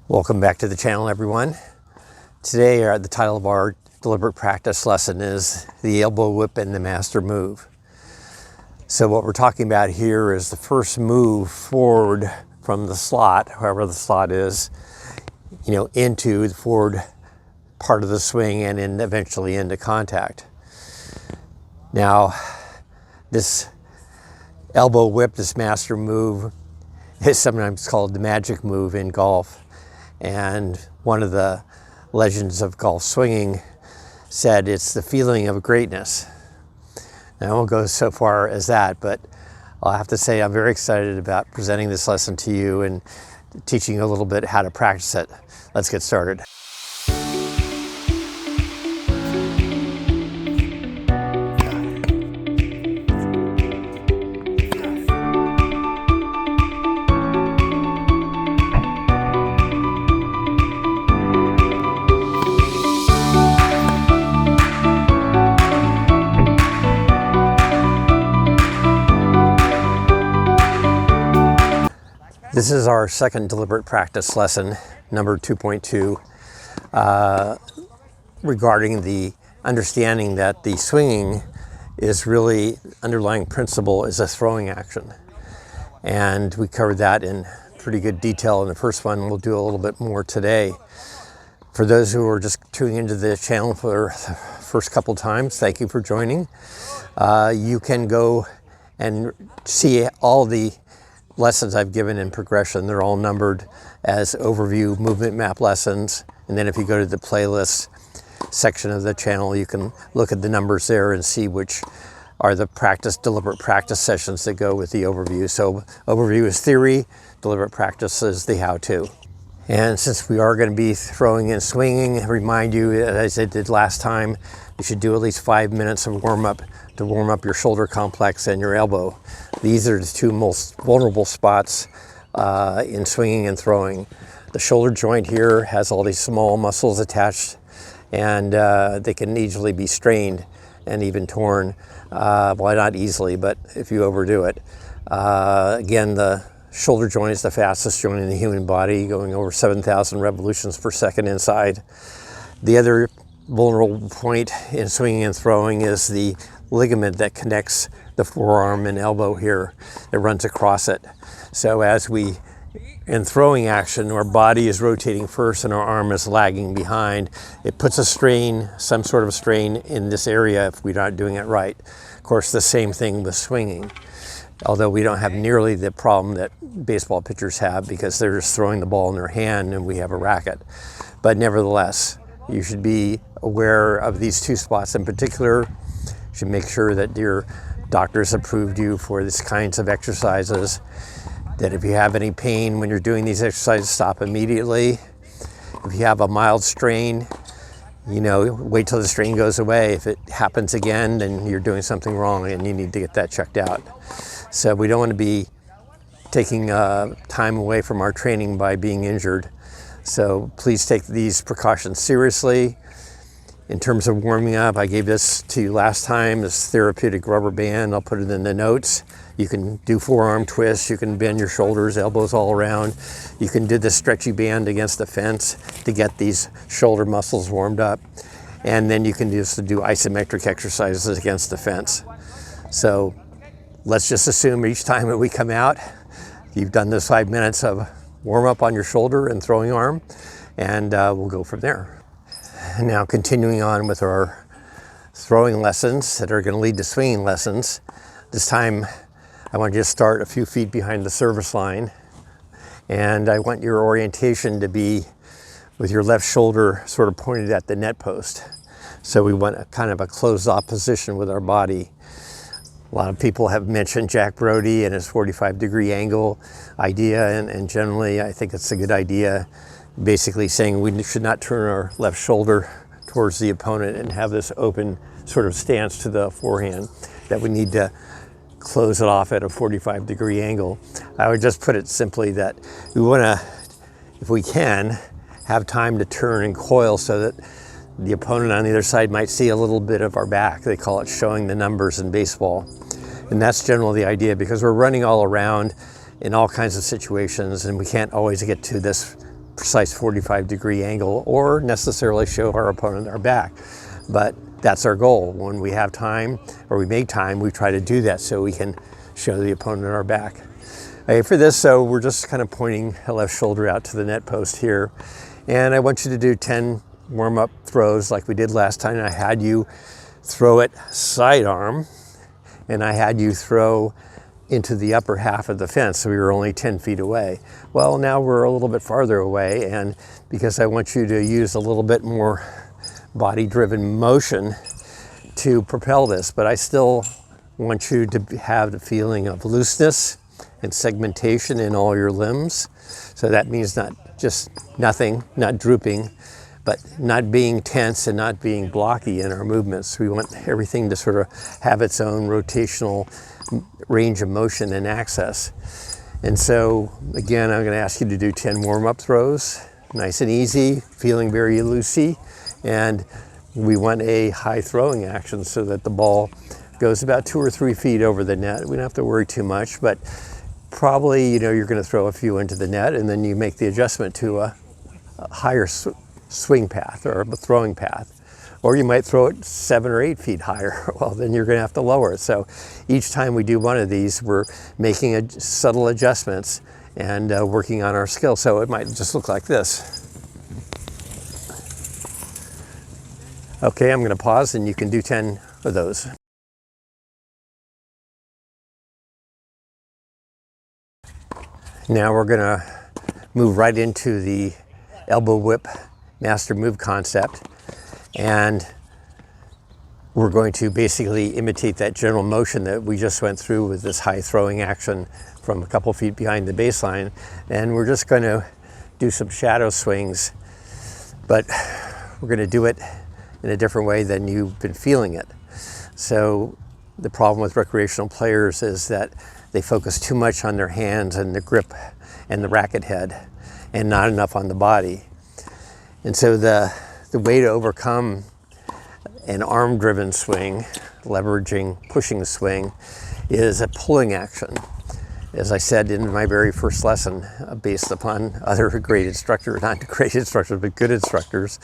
Welcome back to the channel, everyone. Today, the title of our deliberate practice lesson is the elbow whip and the master move. So what we're talking about here is the first move forward from the slot, however the slot is, into the forward part of the swing and then eventually into contact. Now, this elbow whip, this master move, is sometimes called the magic move in golf. And one of the legends of golf swinging said it's the feeling of greatness. Now, I won't go so far as that, but I'll have to say I'm very excited about presenting this lesson to you and teaching you a little bit how to practice it. Let's get started. This is our second deliberate practice lesson, number 2.2, regarding the understanding that the swinging is really, underlying principle is a throwing action. And we covered that in pretty good detail in the first one. We'll do a little bit more today. For those who are just tuning into the channel for the first couple times, thank you for joining. You can go and see all the lessons I've given in progression. They're all numbered as overview movement map lessons. And then if you go to the playlist section of the channel, you can look at the numbers there and see which are the deliberate practice sessions that go with the overview. So overview is theory, deliberate practice is the how-to. And since we are going to be throwing and swinging, I remind you, as I did last time, you should do at least 5 minutes of warm-up to warm up your shoulder complex and your elbow. These are the two most vulnerable spots in swinging and throwing. The shoulder joint here has all these small muscles attached, and they can easily be strained and even torn. Well, not easily, but if you overdo it. Again, the shoulder joint is the fastest joint in the human body, going over 7,000 revolutions per second inside. The other vulnerable point in swinging and throwing is the ligament that connects the forearm and elbow here. It runs across it. So as we, in throwing action, our body is rotating first and our arm is lagging behind. It puts a strain, some sort of strain in this area if we're not doing it right. Of course, the same thing with swinging. Although we don't have nearly the problem that baseball pitchers have because they're just throwing the ball in their hand and we have a racket. But nevertheless, you should be aware of these two spots in particular. You should make sure that your doctors approved you for these kinds of exercises. That if you have any pain when you're doing these exercises, stop immediately. If you have a mild strain, wait till the strain goes away. If it happens again, then you're doing something wrong and you need to get that checked out. So we don't want to be taking time away from our training by being injured. So please take these precautions seriously. In terms of warming up, I gave this to you last time, this therapeutic rubber band. I'll put it in the notes. You can do forearm twists. You can bend your shoulders, elbows all around. You can do the stretchy band against the fence to get these shoulder muscles warmed up. And then you can just do isometric exercises against the fence. So let's just assume each time that we come out, you've done this 5 minutes of warm up on your shoulder and throwing arm, and we'll go from there. Now continuing on with our throwing lessons that are going to lead to swinging lessons. This time I want you to start a few feet behind the service line, and I want your orientation to be with your left shoulder sort of pointed at the net post. So we want a kind of a closed off position with our body. A lot of people have mentioned Jack Brody and his 45-degree angle idea, and generally I think it's a good idea. Basically saying we should not turn our left shoulder towards the opponent and have this open sort of stance to the forehand, that we need to close it off at a 45-degree angle. I would just put it simply that we want to, if we can, have time to turn and coil so that the opponent on the other side might see a little bit of our back. They call it showing the numbers in baseball. And that's generally the idea, because we're running all around in all kinds of situations and we can't always get to this precise 45-degree angle or necessarily show our opponent our back. But that's our goal. When we have time or we make time, we try to do that so we can show the opponent our back. Okay, for this, so we're just kind of pointing a left shoulder out to the net post here. And I want you to do 10 warm-up throws like we did last time. I had you throw it sidearm, and I had you throw into the upper half of the fence, so we were only 10 feet away. Well, now we're a little bit farther away, and because I want you to use a little bit more body-driven motion to propel this, but I still want you to have the feeling of looseness and segmentation in all your limbs. So that means not just nothing, not drooping, but not being tense and not being blocky in our movements. We want everything to sort of have its own rotational range of motion and access. And so again, I'm going to ask you to do 10 warm-up throws, nice and easy, feeling very loosey, and we want a high throwing action so that the ball goes about 2 or 3 feet over the net. We don't have to worry too much, but probably, you know, you're going to throw a few into the net and then you make the adjustment to a higher swing path or a throwing path. Or you might throw it 7 or 8 feet higher. Well, then you're going to have to lower it. So each time we do one of these, we're making subtle adjustments and working on our skill. So it might just look like this. Okay, I'm going to pause and you can do 10 of those. Now we're going to move right into the elbow whip master move concept, and we're going to basically imitate that general motion that we just went through with this high throwing action from a couple feet behind the baseline, and we're just going to do some shadow swings, but we're going to do it in a different way than you've been feeling it. So the problem with recreational players is that they focus too much on their hands and the grip and the racket head and not enough on the body. And so the way to overcome an arm-driven swing, leveraging, pushing the swing, is a pulling action. As I said in my very first lesson, based upon other great instructors, not great instructors, but good instructors,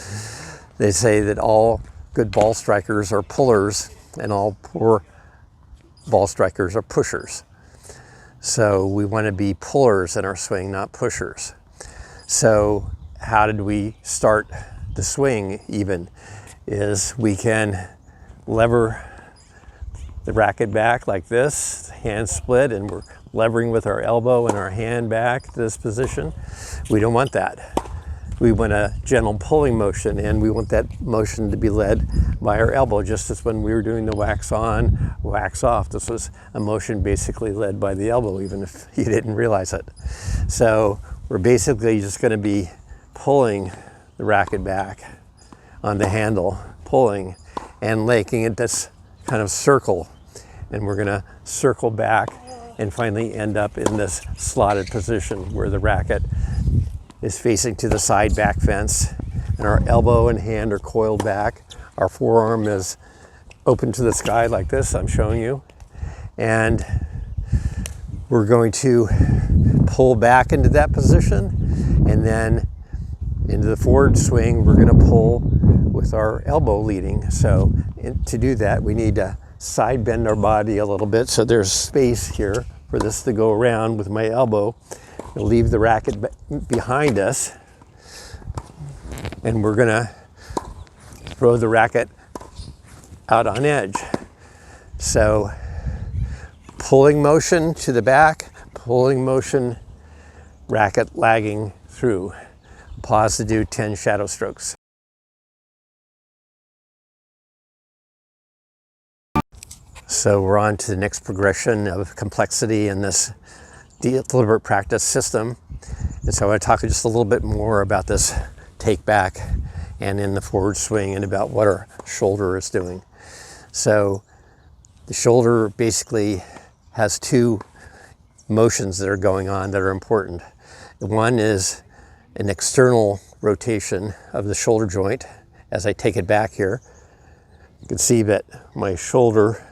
they say that all good ball strikers are pullers and all poor ball strikers are pushers. So we want to be pullers in our swing, not pushers. So how did we start the swing even? Is we can lever the racket back like this, hand split, and we're levering with our elbow and our hand back to this position. We don't want that. We want a gentle pulling motion, and we want that motion to be led by our elbow, just as when we were doing the wax on, wax off. This was a motion basically led by the elbow, even if you didn't realize it. So we're basically just going to be pulling the racket back on the handle, pulling and making it this kind of circle. And we're going to circle back and finally end up in this slotted position where the racket is facing to the side back fence, and our elbow and hand are coiled back. Our forearm is open to the sky like this, I'm showing you. And we're going to pull back into that position, and then into the forward swing, we're going to pull with our elbow leading. So to do that, we need to side bend our body a little bit so there's space here for this to go around with my elbow. We'll leave the racket behind us, and we're gonna throw the racket out on edge. So pulling motion to the back, pulling motion, racket lagging through. Pause to do 10 shadow strokes. So we're on to the next progression of complexity in this deliberate practice system. And so I want to talk just a little bit more about this take back and in the forward swing and about what our shoulder is doing. So the shoulder basically has two motions that are going on that are important. One is an external rotation of the shoulder joint. As I take it back here, you can see that my shoulder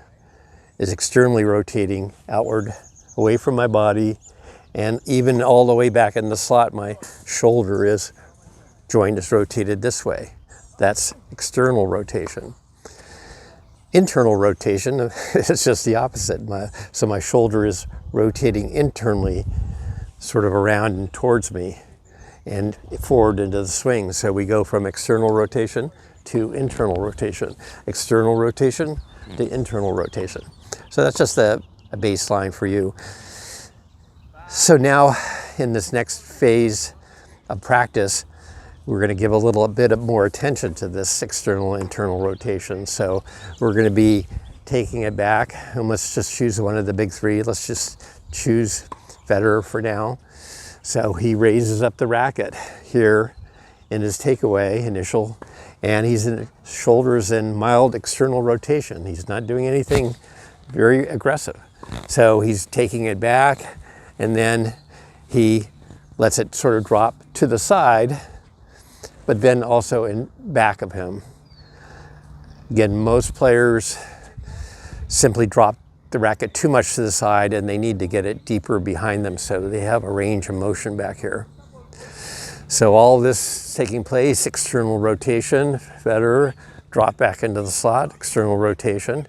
is externally rotating outward away from my body, and even all the way back in the slot, my shoulder is joint is rotated this way. That's external rotation. Internal rotation is just the opposite. So my shoulder is rotating internally, sort of around and towards me and forward into the swing. So we go from external rotation to internal rotation, external rotation to internal rotation. So that's just a baseline for you. So now in this next phase of practice, we're going to give a little bit more attention to this external internal rotation. So we're going to be taking it back, and let's just choose one of the big three. Let's just choose Federer for now. So he raises up the racket here in his takeaway initial, and he's in shoulders in mild external rotation. He's not doing anything very aggressive. So he's taking it back, and then he lets it sort of drop to the side, but then also in back of him. Again, most players simply drop the racket too much to the side, and they need to get it deeper behind them so they have a range of motion back here. So all this is taking place, external rotation, Federer, drop back into the slot, external rotation,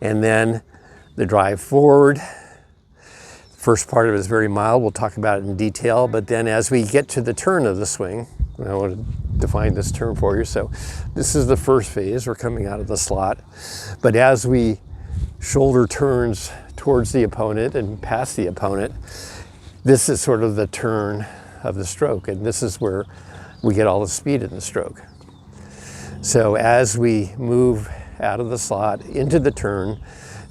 and then the drive forward. First part of it is very mild, we'll talk about it in detail, but then as we get to the turn of the swing, I want to define this term for you. So this is the first phase, we're coming out of the slot, but as we shoulder turns towards the opponent and past the opponent, this is sort of the turn of the stroke, and this is where we get all the speed in the stroke. So as we move out of the slot into the turn,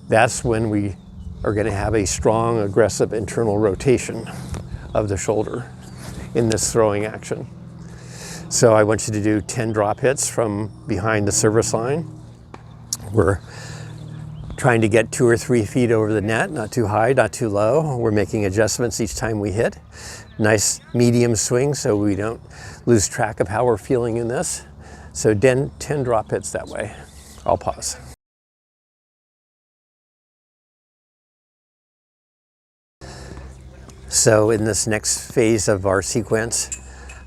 that's when we are going to have a strong, aggressive internal rotation of the shoulder in this throwing action. So I want you to do 10 drop hits from behind the service line. We're trying to get 2 or 3 feet over the net, not too high, not too low. We're making adjustments each time we hit. Nice medium swing so we don't lose track of how we're feeling in this. So 10 drop hits that way. I'll pause. So in this next phase of our sequence,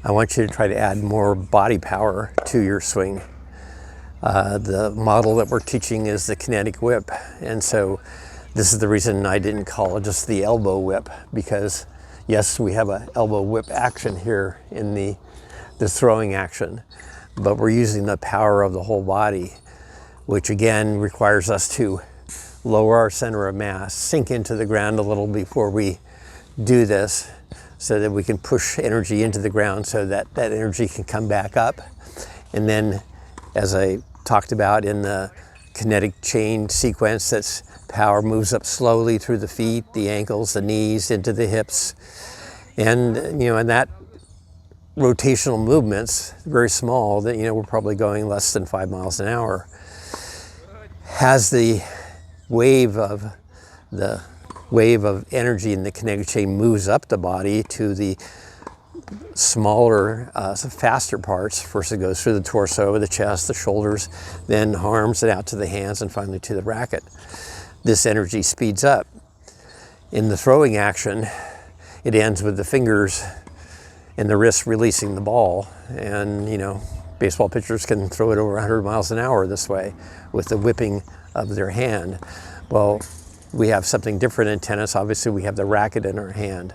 I want you to try to add more body power to your swing. The model that we're teaching is the kinetic whip, and so this is the reason I didn't call it just the elbow whip, because yes, we have an elbow whip action here in the throwing action, but we're using the power of the whole body, which again requires us to lower our center of mass, sink into the ground a little before we do this, so that we can push energy into the ground so that that energy can come back up. And then, as I talked about in the kinetic chain sequence, that's power moves up slowly through the feet, the ankles, the knees, into the hips. And, and that rotational movements, very small, that, we're probably going less than 5 miles an hour, has the wave of energy in the kinetic chain moves up the body to the smaller, faster parts. First it goes through the torso, the chest, the shoulders, then arms and out to the hands, and finally to the racket. This energy speeds up. In the throwing action, it ends with the fingers and the wrist releasing the ball. And, baseball pitchers can throw it over 100 miles an hour this way with the whipping of their hand. Well, we have something different in tennis. Obviously, we have the racket in our hand.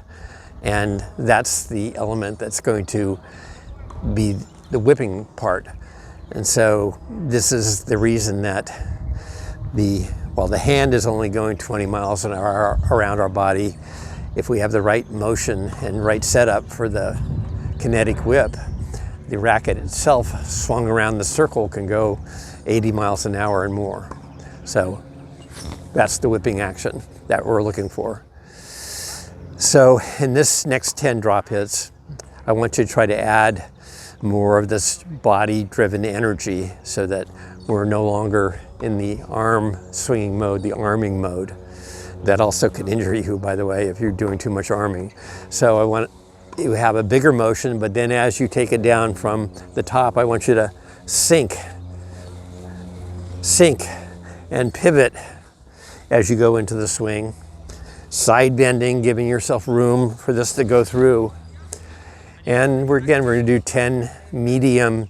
And that's the element that's going to be the whipping part. And so this is the reason that while the hand is only going 20 miles an hour around our body, if we have the right motion and right setup for the kinetic whip, the racket itself swung around the circle can go 80 miles an hour and more. So that's the whipping action that we're looking for. So in this next 10 drop hits, I want you to try to add more of this body-driven energy so that we're no longer in the arm swinging mode, the arming mode. That also can injure you, by the way, if you're doing too much arming. So I want you to have a bigger motion, but then as you take it down from the top, I want you to sink and pivot as you go into the swing. Side bending, giving yourself room for this to go through. And we're going to do 10 medium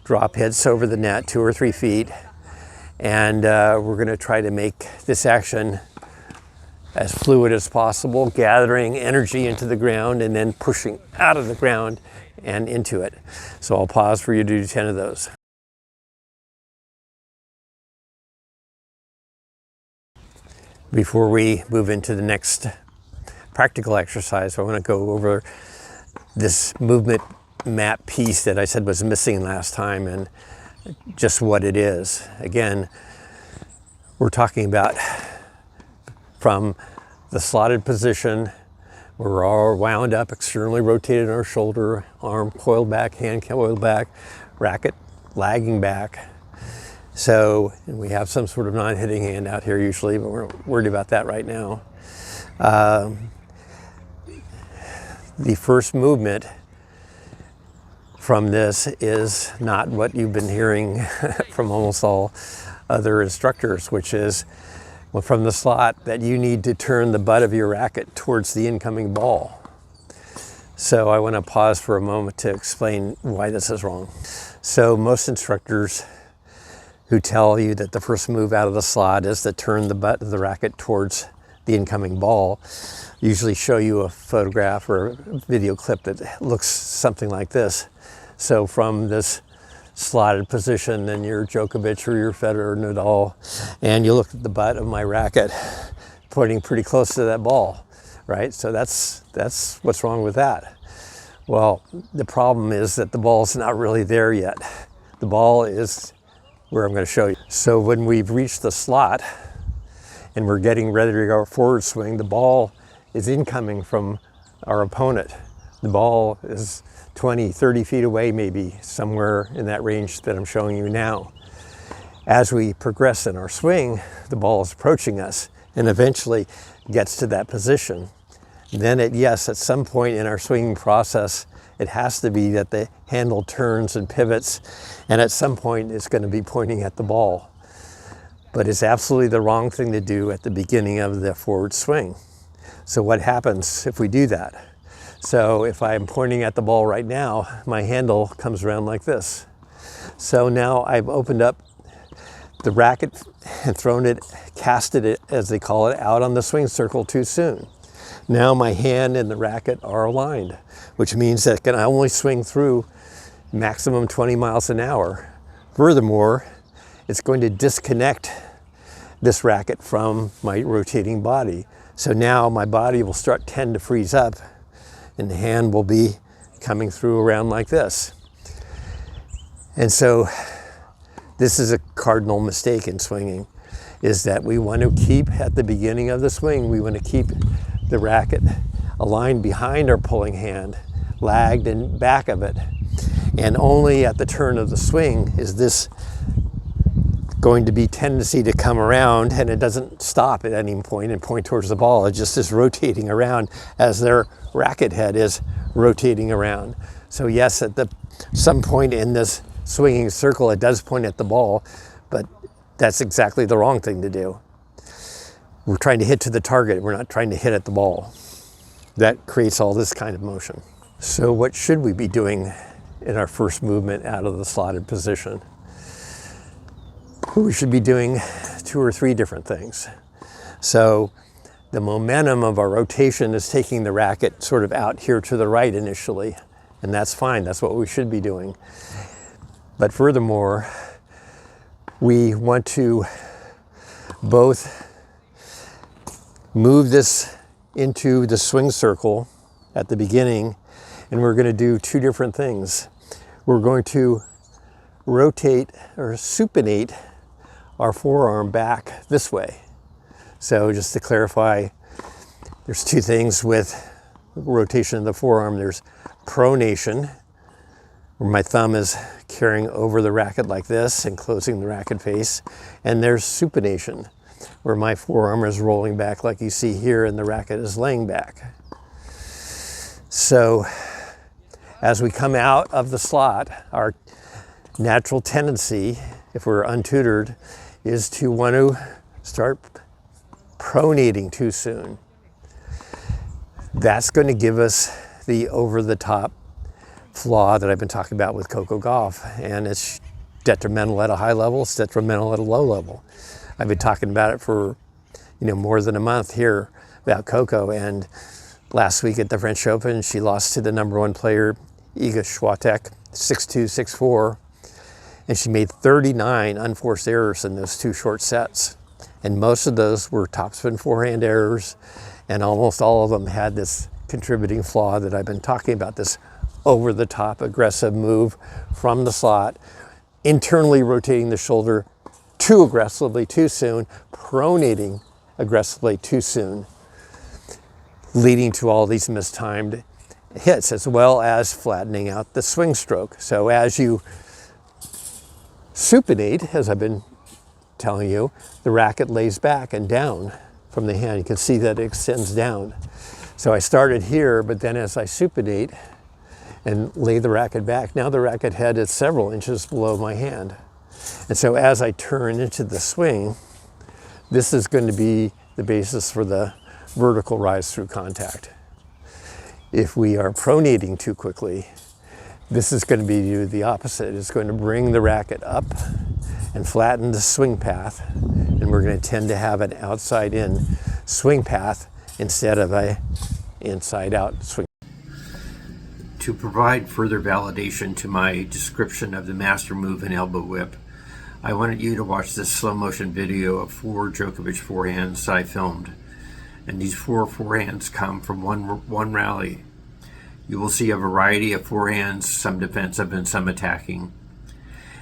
drop hits over the net, 2 or 3 feet. And we're going to try to make this action as fluid as possible, gathering energy into the ground and then pushing out of the ground and into it. So I'll pause for you to do 10 of those. Before we move into the next practical exercise, I want to go over this movement map piece that I said was missing last time and just what it is. Again, we're talking about from the slotted position, we're all wound up, externally rotated in our shoulder, arm coiled back, hand coiled back, racket lagging back. So, and we have some sort of non-hitting hand out here usually, but we're not worried about that right now. The first movement from this is not what you've been hearing from almost all other instructors, which is from the slot that you need to turn the butt of your racket towards the incoming ball. So I want to pause for a moment to explain why this is wrong. So most instructors who tell you that the first move out of the slot is to turn the butt of the racket towards the incoming ball usually show you a photograph or a video clip that looks something like this. So from this slotted position, then you're Djokovic or your Federer or Nadal, and you look at the butt of my racket pointing pretty close to that ball, right? So that's what's wrong with that. Well, the problem is that the ball's not really there yet. The ball is where I'm going to show you. So when we've reached the slot and we're getting ready to go forward swing, the ball is incoming from our opponent. The ball is 20, 30 feet away, maybe somewhere in that range that I'm showing you now. As we progress in our swing, the ball is approaching us and eventually gets to that position. Then at some point in our swinging process, it has to be that the handle turns and pivots, and at some point it's going to be pointing at the ball. But it's absolutely the wrong thing to do at the beginning of the forward swing. So what happens if we do that? So if I'm pointing at the ball right now, my handle comes around like this. So now I've opened up the racket and thrown it, casted it, as they call it, out on the swing circle too soon. Now my hand and the racket are aligned, which means that I can only swing through maximum 20 miles an hour. Furthermore, it's going to disconnect this racket from my rotating body. So now my body will tend to freeze up, and the hand will be coming through around like this. And so this is a cardinal mistake in swinging, is that we want to keep, at the beginning of the swing, we want to keep the racket aligned behind our pulling hand, lagged in back of it. And only at the turn of the swing is this going to be tendency to come around, and it doesn't stop at any point and point towards the ball. It just is rotating around as their racket head is rotating around. So yes, at some point in this swinging circle, it does point at the ball, but that's exactly the wrong thing to do. We're trying to hit to the target. We're not trying to hit at the ball. That creates all this kind of motion. So what should we be doing in our first movement out of the slotted position? We should be doing 2 or 3 different things. So the momentum of our rotation is taking the racket sort of out here to the right initially, and that's fine. That's what we should be doing. But furthermore, we want to both move this into the swing circle at the beginning, and we're going to do 2 different things. We're going to rotate or supinate our forearm back this way. So just to clarify, there's 2 things with rotation of the forearm. There's pronation, where my thumb is carrying over the racket like this and closing the racket face. And there's supination, where my forearm is rolling back like you see here and the racket is laying back. So as we come out of the slot, our natural tendency, if we're untutored, is to want to start pronating too soon. That's going to give us the over-the-top flaw that I've been talking about with Coco Golf, and it's detrimental at a high level, it's detrimental at a low level. I've been talking about it for more than a month here about Coco, and last week at the French Open she lost to the #1 player Iga Swiatek 6-2, 6-4, and she made 39 unforced errors in those 2 short sets, and most of those were topspin forehand errors, and almost all of them had this contributing flaw that I've been talking about, this over-the-top aggressive move from the slot, internally rotating the shoulder too aggressively too soon, pronating aggressively too soon, leading to all these mistimed hits, as well as flattening out the swing stroke. So as you supinate, as I've been telling you, the racket lays back and down from the hand. You can see that it extends down. So I started here, but then as I supinate and lay the racket back, now the racket head is several inches below my hand. And so as I turn into the swing, this is going to be the basis for the vertical rise through contact. If we are pronating too quickly, this is going to be the opposite. It's going to bring the racket up and flatten the swing path, and we're going to tend to have an outside-in swing path instead of a inside-out swing. To provide further validation to my description of the master move and elbow whip, I wanted you to watch this slow motion video of 4 Djokovic forehands I filmed. And these 4 forehands come from one rally. You will see a variety of forehands, some defensive and some attacking.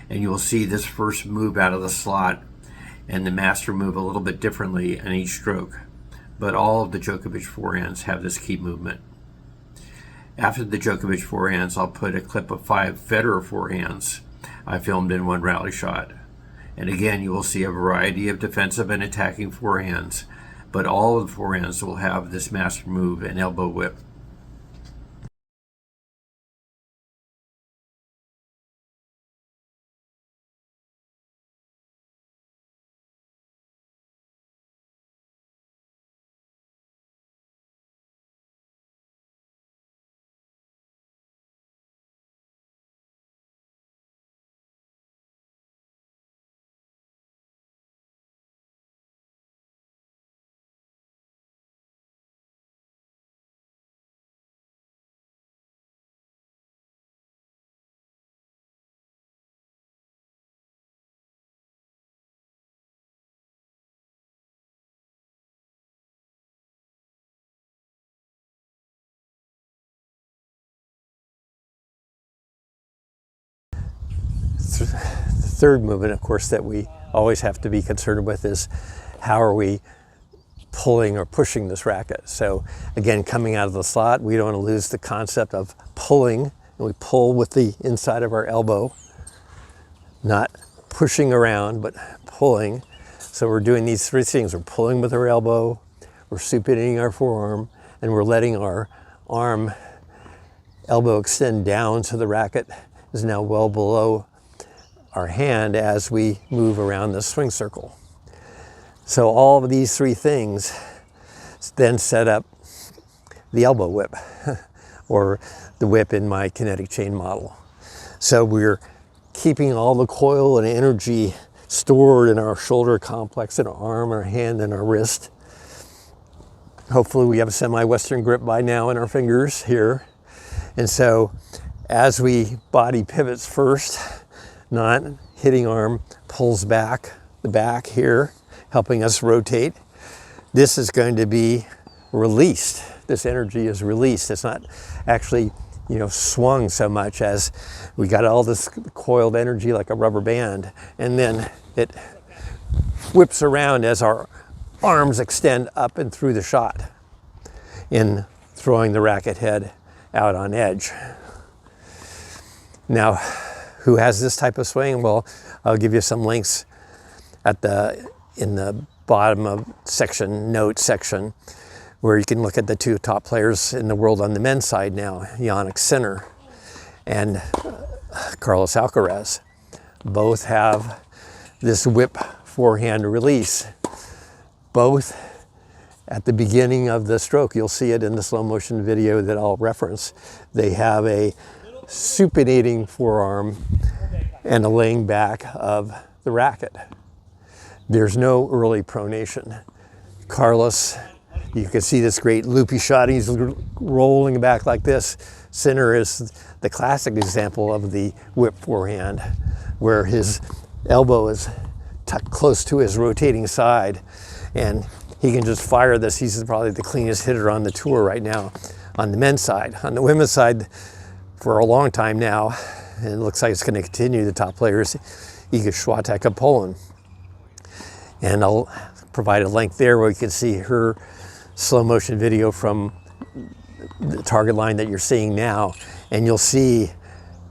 And you will see this first move out of the slot and the master move a little bit differently in each stroke. But all of the Djokovic forehands have this key movement. After the Djokovic forehands, I'll put a clip of 5 Federer forehands I filmed in one rally shot. And again, you will see a variety of defensive and attacking forehands, but all of the forehands will have this master move and elbow whip. The third movement, of course, that we always have to be concerned with is how are we pulling or pushing this racket. So again, coming out of the slot, we don't want to lose the concept of pulling, and we pull with the inside of our elbow, not pushing around, but pulling. So we're doing these 3 things. We're pulling with our elbow, we're supinating our forearm, and we're letting our arm elbow extend down so the racket is now well below our hand as we move around the swing circle. So all of these 3 things then set up the elbow whip, or the whip in my kinetic chain model. So we're keeping all the coil and energy stored in our shoulder complex, in our arm, our hand, and our wrist. Hopefully we have a semi-Western grip by now in our fingers here. And so as we body pivots first, not hitting arm pulls back, the back here, helping us rotate. This is going to be released. This energy is released. It's not actually, swung so much as we got all this coiled energy like a rubber band, and then it whips around as our arms extend up and through the shot in throwing the racket head out on edge. Now, who has this type of swing? Well, I'll give you some links in the bottom of notes section, where you can look at the 2 top players in the world on the men's side now, Jannik Sinner and Carlos Alcaraz. Both have this whip forehand release. Both at the beginning of the stroke, you'll see it in the slow motion video that I'll reference. They have a supinating forearm and a laying back of the racket. There's no early pronation. Carlos, you can see this great loopy shot. He's rolling back like this. Sinner is the classic example of the whip forehand, where his elbow is tucked close to his rotating side, and he can just fire this. He's probably the cleanest hitter on the tour right now on the men's side. On the women's side, for a long time now, and it looks like it's going to continue, the top player is Iga Świątek of Poland. And I'll provide a link there where you can see her slow motion video from the target line that you're seeing now, and you'll see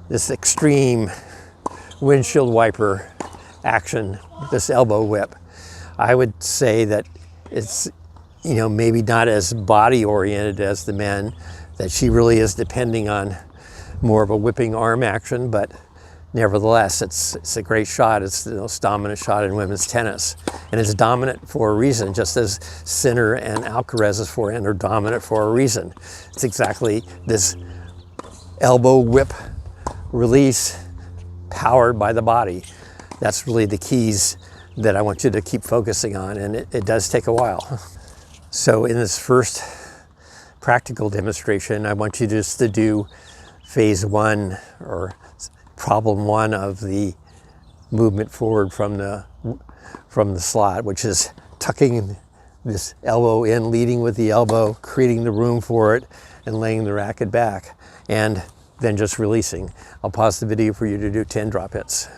this extreme windshield wiper action, this elbow whip. I would say that it's, you know, maybe not as body oriented as the men, that she really is depending on more of a whipping arm action, but nevertheless, it's a great shot. It's the most dominant shot in women's tennis. And it's dominant for a reason, just as Sinner and Alcaraz's forehand are dominant for a reason. It's exactly this elbow whip release powered by the body. That's really the keys that I want you to keep focusing on, and it does take a while. So in this first practical demonstration, I want you just to do phase one, or problem one, of the movement forward from the slot, which is tucking this elbow in, leading with the elbow, creating the room for it, and laying the racket back, and then just releasing. I'll pause the video for you to do 10 drop hits.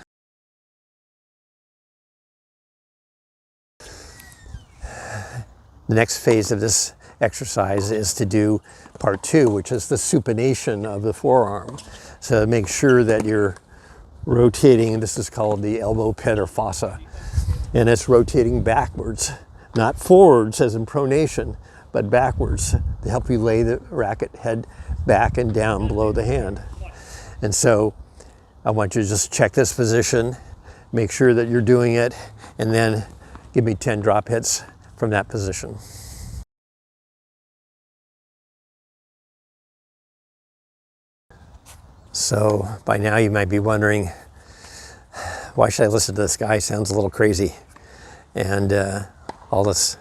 The next phase of this exercise is to do part two, which is the supination of the forearm. So make sure that you're rotating. This is called the elbow pit or fossa, and it's rotating backwards, not forwards as in pronation, but backwards to help you lay the racket head back and down below the hand. And so I want you to just check this position, make sure that you're doing it, and then give me 10 drop hits from that position. So by now you might be wondering, why should I listen to this guy? He sounds a little crazy. And all this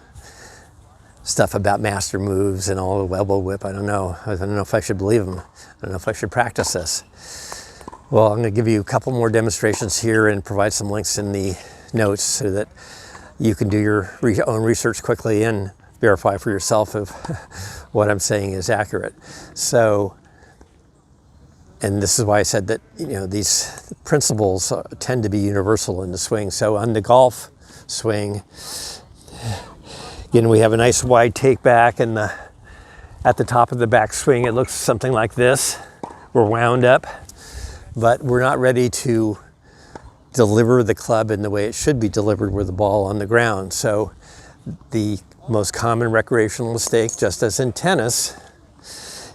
stuff about master moves and all the elbow whip, I don't know. I don't know if I should believe him. I don't know if I should practice this. Well, I'm going to give you a couple more demonstrations here and provide some links in the notes so that you can do your own research quickly and verify for yourself if what I'm saying is accurate. So, and this is why I said that, you know, these principles tend to be universal in the swing. So on the golf swing, again, we have a nice wide take back, and at the top of the back swing, it looks something like this. We're wound up, but we're not ready to deliver the club in the way it should be delivered with the ball on the ground. So the most common recreational mistake, just as in tennis,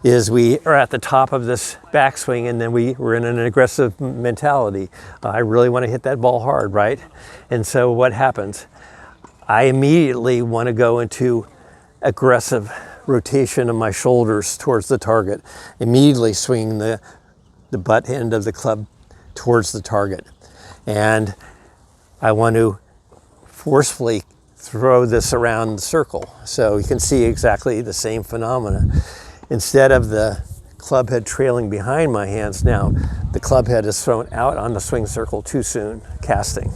is we are at the top of this backswing and then we're in an aggressive mentality. I really want to hit that ball hard, right? And so what happens? I immediately want to go into aggressive rotation of my shoulders towards the target, immediately swinging the butt end of the club towards the target. And I want to forcefully throw this around the circle. So you can see exactly the same phenomena. Instead of the club head trailing behind my hands now, the club head is thrown out on the swing circle too soon, casting.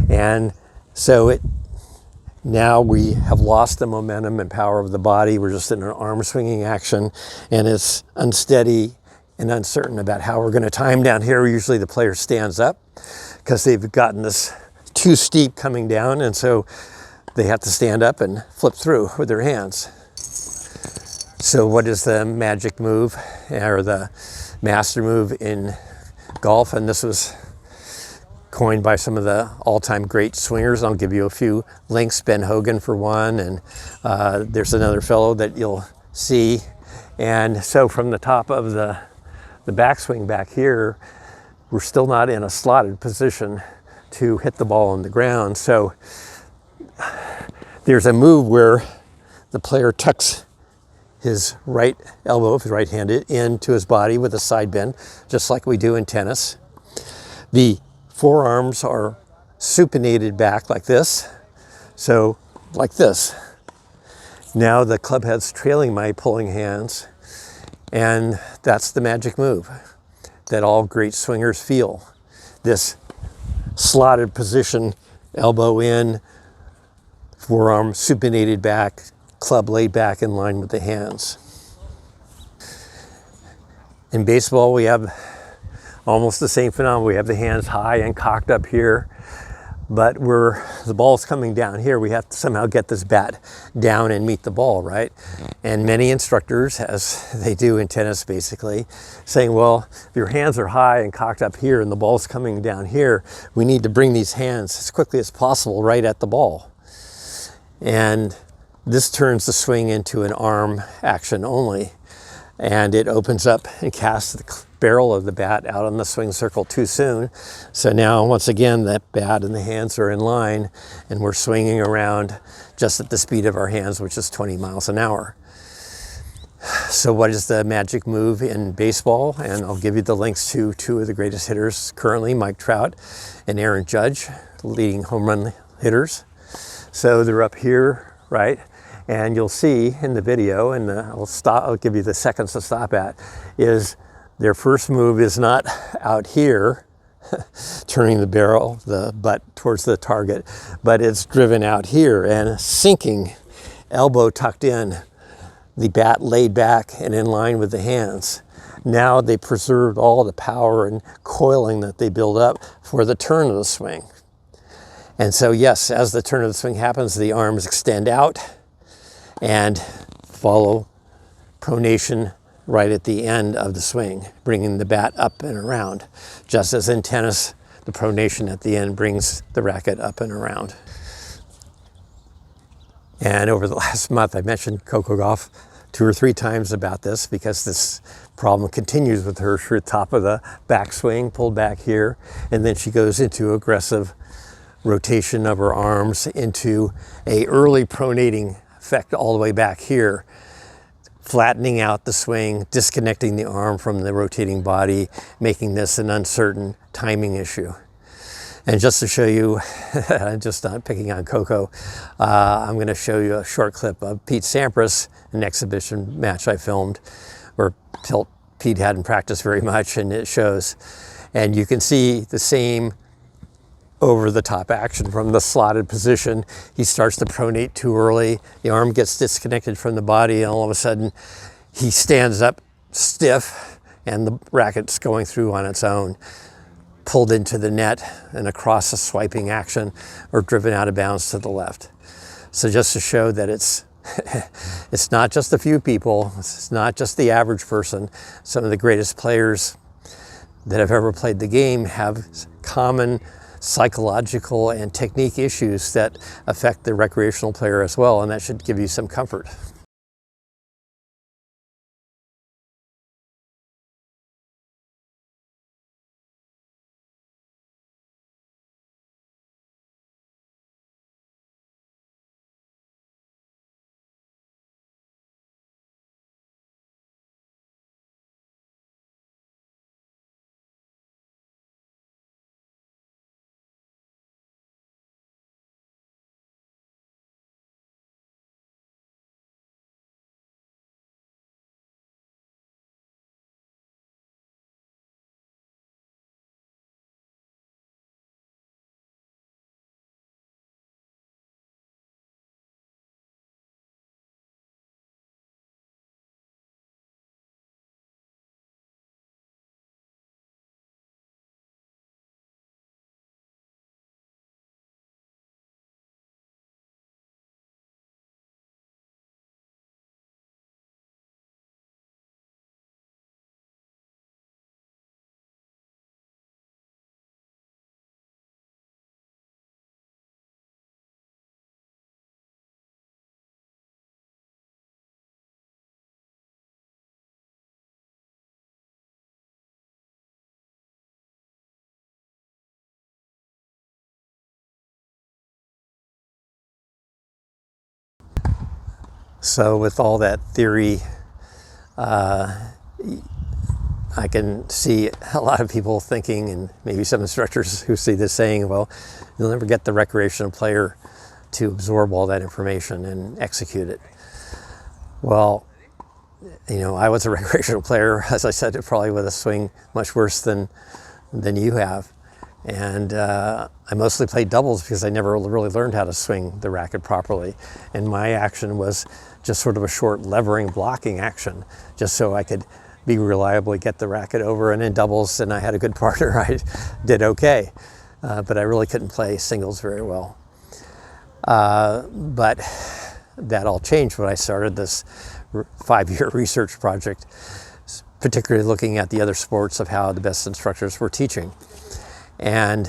And so now we have lost the momentum and power of the body. We're just in an arm swinging action, and it's unsteady and uncertain about how we're going to time down here. Usually the player stands up because they've gotten this too steep coming down, and so they have to stand up and flip through with their hands. So what is the magic move, or the master move in golf? And this was coined by some of the all-time great swingers. I'll give you a few links. Ben Hogan for one, and there's another fellow that you'll see. And so from the top of the backswing back here, we're still not in a slotted position to hit the ball on the ground. So there's a move where the player tucks his right elbow, if he's right-handed, into his body with a side bend, just like we do in tennis. The forearms are supinated back like this, so like this. Now the club head's trailing my pulling hands, and that's the magic move that all great swingers feel. This slotted position, elbow in, forearm supinated back, club laid back in line with the hands. In baseball, we have almost the same phenomenon. We have the hands high and cocked up here, but the ball's coming down here. We have to somehow get this bat down and meet the ball, right? And many instructors, as they do in tennis basically, saying, well, if your hands are high and cocked up here and the ball's coming down here, we need to bring these hands as quickly as possible right at the ball. And this turns the swing into an arm action only. And it opens up and casts the barrel of the bat out on the swing circle too soon. So now, once again, that bat and the hands are in line, and we're swinging around just at the speed of our hands, which is 20 miles an hour. So what is the magic move in baseball? And I'll give you the links to two of the greatest hitters currently, Mike Trout and Aaron Judge, leading home run hitters. So they're up here, right? And you'll see in the video, and I'll give you the seconds to stop at, is their first move is not out here, turning the barrel, the butt towards the target, but it's driven out here and sinking, elbow tucked in, the bat laid back and in line with the hands. Now they preserved all the power and coiling that they build up for the turn of the swing. And so yes, as the turn of the swing happens, the arms extend out and follow pronation right at the end of the swing, bringing the bat up and around. Just as in tennis, the pronation at the end brings the racket up and around. And over the last month, I mentioned Coco Gauff 2 or 3 times about this, because this problem continues with her. She's at the top of the backswing, pulled back here, and then she goes into aggressive rotation of her arms into a early pronating effect all the way back here, flattening out the swing, disconnecting the arm from the rotating body, making this an uncertain timing issue. And just to show you, I'm just not picking on Coco, I'm going to show you a short clip of Pete Sampras, an exhibition match I filmed, where Pete hadn't practiced very much, and it shows. And you can see the same over-the-top action from the slotted position. He starts to pronate too early. The arm gets disconnected from the body, and all of a sudden he stands up stiff, and the racket's going through on its own, pulled into the net and across a swiping action, or driven out of bounds to the left. So just to show that it's not just a few people, it's not just the average person. Some of the greatest players that have ever played the game have common psychological and technique issues that affect the recreational player as well, and that should give you some comfort. So with all that theory, I can see a lot of people thinking, and maybe some instructors who see this saying, well, you'll never get the recreational player to absorb all that information and execute it. Well, you know, I was a recreational player, as I said, probably with a swing much worse than you have. And I mostly played doubles because I never really learned how to swing the racket properly. And my action was just sort of a short levering blocking action, just so I could be reliably get the racket over. And in doubles, and I had a good partner, I did okay. But I really couldn't play singles very well. But that all changed when I started this 5-year research project, particularly looking at the other sports of how the best instructors were teaching. And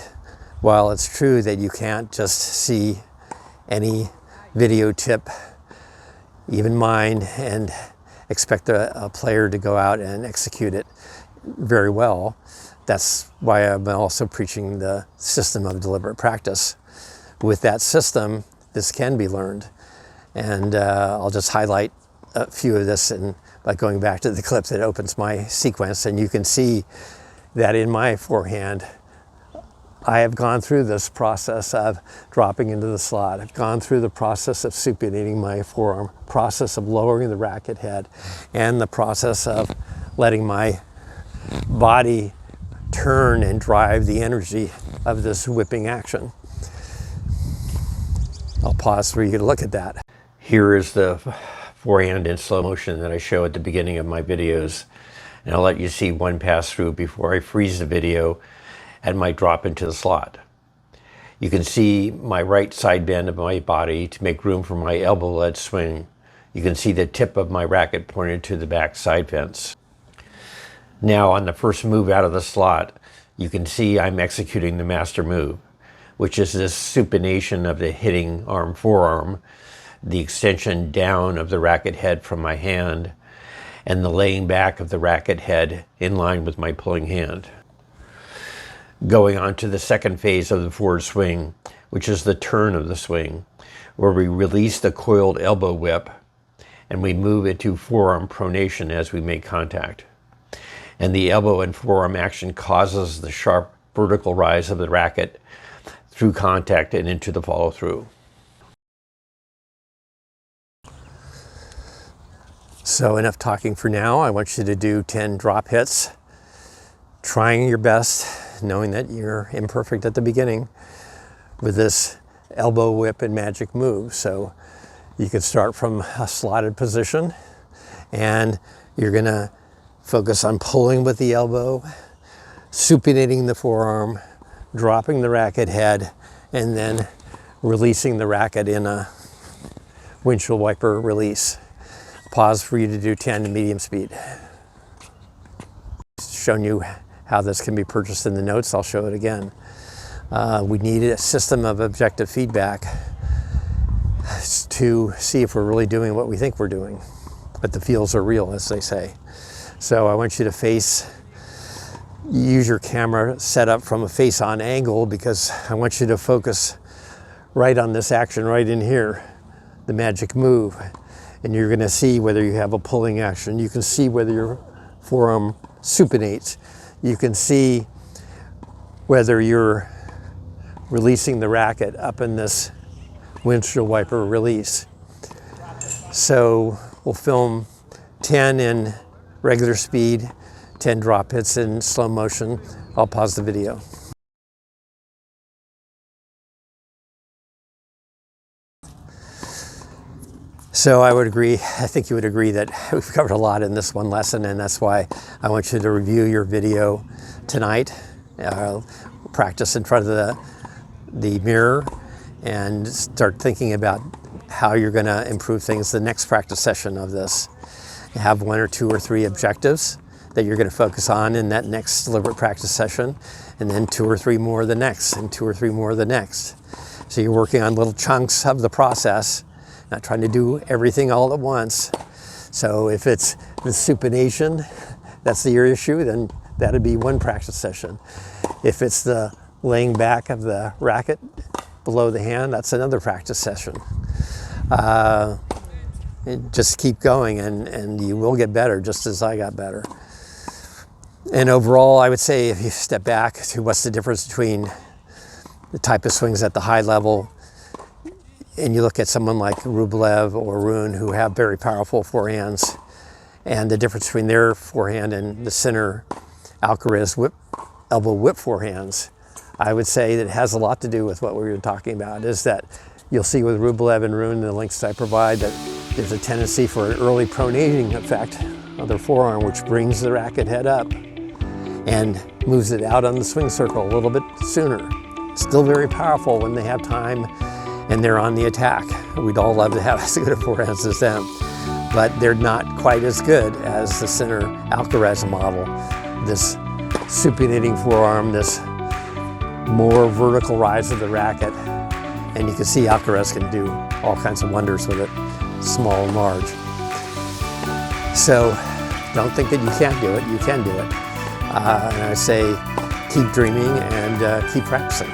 while it's true that you can't just see any video tip, even mine, and expect a player to go out and execute it very well, that's why I'm also preaching the system of deliberate practice. With that system, this can be learned. And I'll just highlight a few of this by going back to the clip that opens my sequence, and you can see that in my forehand, I have gone through this process of dropping into the slot. I've gone through the process of supinating my forearm, process of lowering the racket head, and the process of letting my body turn and drive the energy of this whipping action. I'll pause for you to look at that. Here is the forehand in slow motion that I show at the beginning of my videos. And I'll let you see one pass through before I freeze the video and might drop into the slot. You can see my right side bend of my body to make room for my elbow-led swing. You can see the tip of my racket pointed to the back side fence. Now on the first move out of the slot, you can see I'm executing the master move, which is this supination of the hitting arm forearm, the extension down of the racket head from my hand, and the laying back of the racket head in line with my pulling hand. Going on to the second phase of the forward swing, which is the turn of the swing, where we release the coiled elbow whip and we move into forearm pronation as we make contact. And the elbow and forearm action causes the sharp vertical rise of the racket through contact and into the follow through. So enough talking for now. I want you to do 10 drop hits, trying your best, knowing that you're imperfect at the beginning, with this elbow whip and magic move. So you can start from a slotted position, and you're gonna focus on pulling with the elbow, supinating the forearm, dropping the racket head, and then releasing the racket in a windshield wiper release. Pause for you to do 10 to medium speed. Shown you how this can be purchased in the notes. I'll show it again. We need a system of objective feedback to see if we're really doing what we think we're doing. But the feels are real, as they say. So I want you to use your camera set up from a face-on angle, because I want you to focus right on this action right in here, the magic move. And you're gonna see whether you have a pulling action. You can see whether your forearm supinates. You can see whether you're releasing the racket up in this windshield wiper release. So we'll film 10 in regular speed, 10 drop hits in slow motion. I'll pause the video. So I would agree, I think you would agree that we've covered a lot in this one lesson, and that's why I want you to review your video tonight. Practice in front of the mirror and start thinking about how you're gonna improve things the next practice session of this. Have 1 or 2 or 3 objectives that you're gonna focus on in that next deliberate practice session, and then 2 or 3 more the next, and 2 or 3 more the next. So you're working on little chunks of the process, not trying to do everything all at once. So if it's the supination, that's your issue, then that'd be 1 practice session. If it's the laying back of the racket below the hand, that's another practice session. just keep going, and you will get better, just as I got better. And overall, I would say if you step back to what's the difference between the type of swings at the high level, and you look at someone like Rublev or Rune, who have very powerful forehands, and the difference between their forehand and the center Alcaraz elbow whip forehands, I would say that it has a lot to do with what we were talking about, is that you'll see with Rublev and Rune, the links I provide, that there's a tendency for an early pronating effect of their forearm, which brings the racket head up and moves it out on the swing circle a little bit sooner. Still very powerful when they have time and they're on the attack. We'd all love to have as good a forehands as them, but they're not quite as good as the center Alcaraz model. This supinating forearm, this more vertical rise of the racket, and you can see Alcaraz can do all kinds of wonders with it, small and large. So don't think that you can't do it, you can do it. And I say keep dreaming and keep practicing.